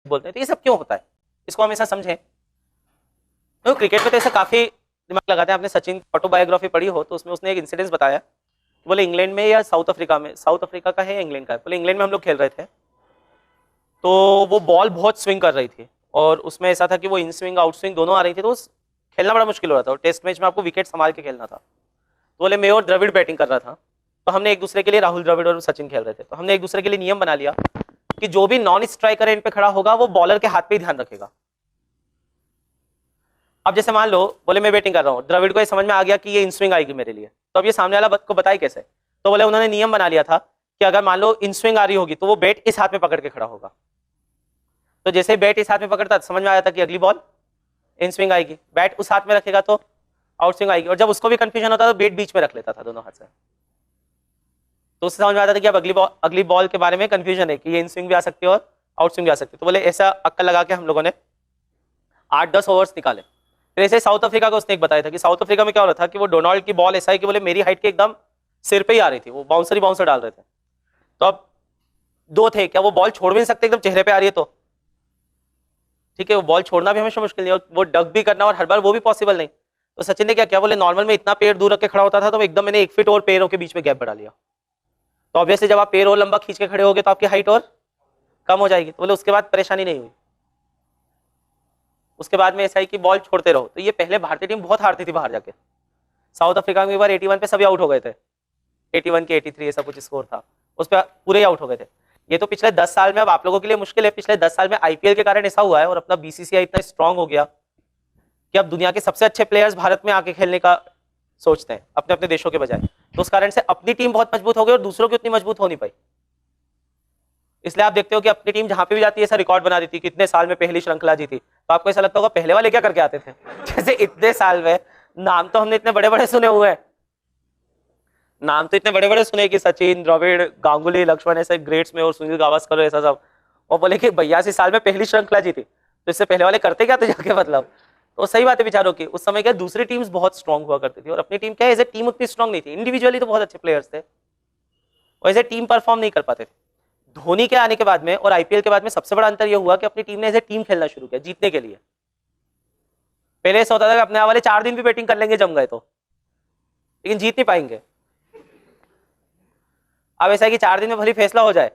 बोलते हैं। तो ये सब क्यों होता है, इसको हमेशा समझें। तो क्रिकेट में तो ऐसा काफी दिमाग लगाते हैं। आपने सचिन ऑटोबायोग्राफी पढ़ी हो तो उसमें उसने एक इंसिडेंस बताया, बोले इंग्लैंड में या साउथ अफ्रीका में, साउथ अफ्रीका का है या इंग्लैंड का है, बोले इंग्लैंड में हम लोग खेल रहे थे, तो वो बॉल बहुत स्विंग कर रही थी और उसमें ऐसा था कि वो इन स्विंग आउट स्विंग दोनों आ रही थी, तो खेलना बड़ा मुश्किल हो रहा था। और टेस्ट मैच में आपको विकेट संभाल के खेलना था। तो बोले मैं और द्रविड़ बैटिंग कर रहा था, तो हमने एक दूसरे के लिए, राहुल द्रविड़ और सचिन खेल रहे थे, तो हमने एक दूसरे के लिए नियम बना लिया कि जो भी नॉन स्ट्राइकर एंड पे खड़ा होगा वो बॉलर के हाथ पे ही ध्यान रखेगा। अब जैसे मान लो, बोले मैं बैटिंग कर रहा हूँ, द्रविड़ को ये समझ में आ गया कि ये इन स्विंग आएगी मेरे लिए, तो अब ये सामने वाला को बताए कैसे, तो बोले उन्होंने नियम बना लिया था कि अगर मान लो इन स्विंग आ रही होगी तो वो बैट इस हाथ में पकड़ के खड़ा होगा। तो जैसे बैट इस हाथ में पकड़ता समझ में आया था कि अगली बॉल इन स्विंग आएगी, बैट उस हाथ में रखेगा तो आउट स्विंग आएगी। और जब उसको भी कंफ्यूजन होता तो बैट बीच में रख लेता था दोनों हाथ से, तो उससे समझ में आता था कि अब अगली बॉल के बारे में कंफ्यूजन है कि ये इन स्विंग भी आ सकती है और आउट स्विंग भी आ सकती है। तो बोले ऐसा अक्कल लगा के हम लोगों ने 8-10 ओवर्स निकाले। फिर ऐसे साउथ अफ्रीका को उसने एक बताया था कि साउथ अफ्रीका में क्या हो रहा था कि वो डोनाल्ड की बॉल ऐसा है कि बोले मेरी हाइट के एकदम सिर पे ही आ रही थी, वो बाउंसर डाल रहे थे। तो अब दो थे, क्या वो बॉल छोड़ भी नहीं सकते एकदम चेहरे पे आ रही है तो ठीक है, वो बॉल छोड़ना भी हमेशा मुश्किल नहीं, और वो डक भी करना और हर बार वो भी पॉसिबल नहीं। तो सचिन ने क्या किया, बोले नॉर्मल में इतना पैर दूर रख के खड़ा होता था, तो एकदम मैंने 1 फीट और पैरों के बीच में गैप बढ़ा लिया। तो ऑब्वियसली जब आप पैर और लंबा खींच के खड़े होगे तो आपकी हाइट और कम हो जाएगी। तो बोले उसके बाद परेशानी नहीं हुई, उसके बाद में ऐसा ही कि बॉल छोड़ते रहो। तो ये पहले भारतीय टीम बहुत हारती थी बाहर जाके। साउथ अफ्रीका में एक बार 81 पे सभी आउट हो गए थे, 81 के 83 ऐसा कुछ स्कोर था, उस पर पूरे आउट हो गए थे। ये तो पिछले 10 साल में, अब आप लोगों के लिए मुश्किल है, पिछले 10 साल में आईपीएल के कारण ऐसा हुआ है और अपना बीसीसीआई इतना स्ट्रांग हो गया कि अब दुनिया के सबसे अच्छे प्लेयर्स भारत में आके खेलने का सोचते हैं अपने अपने देशों के बजाय। तो उस कारण से अपनी टीम बहुत मजबूत हो गई और दूसरों की उतनी मजबूत हो नहीं पाई। इसलिए आप देखते हो कि अपनी टीम जहां पे भी जाती है ऐसा रिकॉर्ड बना देती है कि इतने साल में पहली श्रृंखला जीती। तो आपको ऐसा लगता होगा पहले वाले क्या करके आते थे जैसे इतने साल में नाम तो हमने इतने बड़े बड़े सुने हुए हैं, नाम तो इतने बड़े बड़े सुने कि सचिन, द्रविड़, गांगुली, लक्ष्मण ऐसे ग्रेट्स में, और सुनील गावस्कर ऐसा सब, और बोले कि 82 साल में पहली श्रृंखला जीती, तो इससे पहले वाले करते क्या थे जाके, मतलब। तो सही बात है विचारों की, उस समय क्या दूसरी टीम्स बहुत स्ट्रांग हुआ करती थी और अपनी टीम क्या एज ए टीम उतनी स्ट्रांग नहीं थी। इंडिविजुअली तो बहुत अच्छे प्लेयर्स थे और एज ए टीम परफॉर्म नहीं कर पाते थे। धोनी के आने के बाद में और आईपीएल के बाद में सबसे बड़ा अंतर यह हुआ कि अपनी टीम ने एज ए टीम खेलना शुरू किया जीतने के लिए। पहले ऐसा होता था कि अपने वाले 4 दिन भी बैटिंग कर लेंगे जम गए तो, लेकिन जीत नहीं पाएंगे। अब ऐसा है कि 4 दिन में भले फैसला हो जाए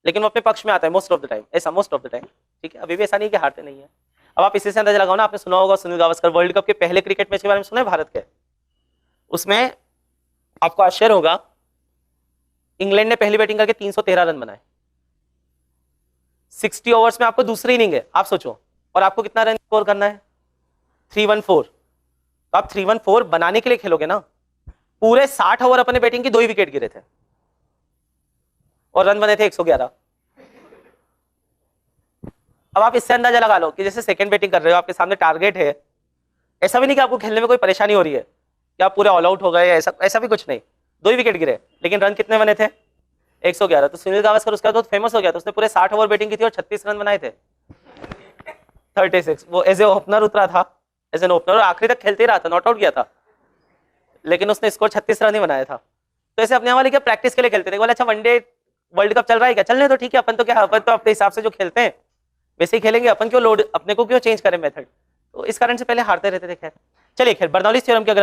लेकिन वो अपने पक्ष में आता है मोस्ट ऑफ द टाइम, ऐसा मोस्ट ऑफ द टाइम, ठीक है। अभी भी ऐसा नहीं कि हारते नहीं है। अब आप इसी से अंदाजा लगाओ ना, आपने सुना होगा सुनील गावस्कर वर्ल्ड कप के पहले क्रिकेट मैच के बारे में सुना है भारत के, उसमें आपको आश्चर्य होगा इंग्लैंड ने पहली बैटिंग करके 313 रन बनाए। 60 ओवर्स में आपको दूसरी इनिंग है, आप सोचो, और आपको कितना रन स्कोर करना है, 314। तो आप 314 बनाने के लिए खेलोगे ना, पूरे 60 ओवर अपने बैटिंग की 2 ही विकेट गिरे थे और रन बने थे 111। अब आप इससे अंदाजा लगा लो कि जैसे सेकंड बैटिंग कर रहे हो, आपके सामने टारगेट है, ऐसा भी नहीं कि आपको खेलने में कोई परेशानी हो रही है कि आप पूरे ऑल आउट हो गए, ऐसा भी कुछ नहीं, 2 ही विकेट गिरे लेकिन रन कितने बने थे, 111। तो सुनील गावस्कर उसका तो फेमस हो गया था, उसने पूरे 60 ओवर बैटिंग की थी और 36 रन बनाए थे, 36। वो एज ए ओपनर उतरा था, एज एन ओपनर, और आखिरी तक खेलते ही रहा था, नॉट आउट किया था, लेकिन उसने स्कोर 36 रन ही बनाया था। तो ऐसे अपने वाले क्या प्रैक्टिस के लिए खेलते थे, बोले अच्छा वनडे वर्ल्ड कप चल रहा है क्या, चलने तो ठीक है, अपन तो क्या, अपन तो अपने हिसाब से जो खेलते हैं वैसे ही खेलेंगे, अपन क्यों लोड, अपने को क्यों चेंज करें मेथड। तो इस कारण से पहले हारते रहते थे। खैर चलिए, खैर बर्नौलीज थ्योरम की अगर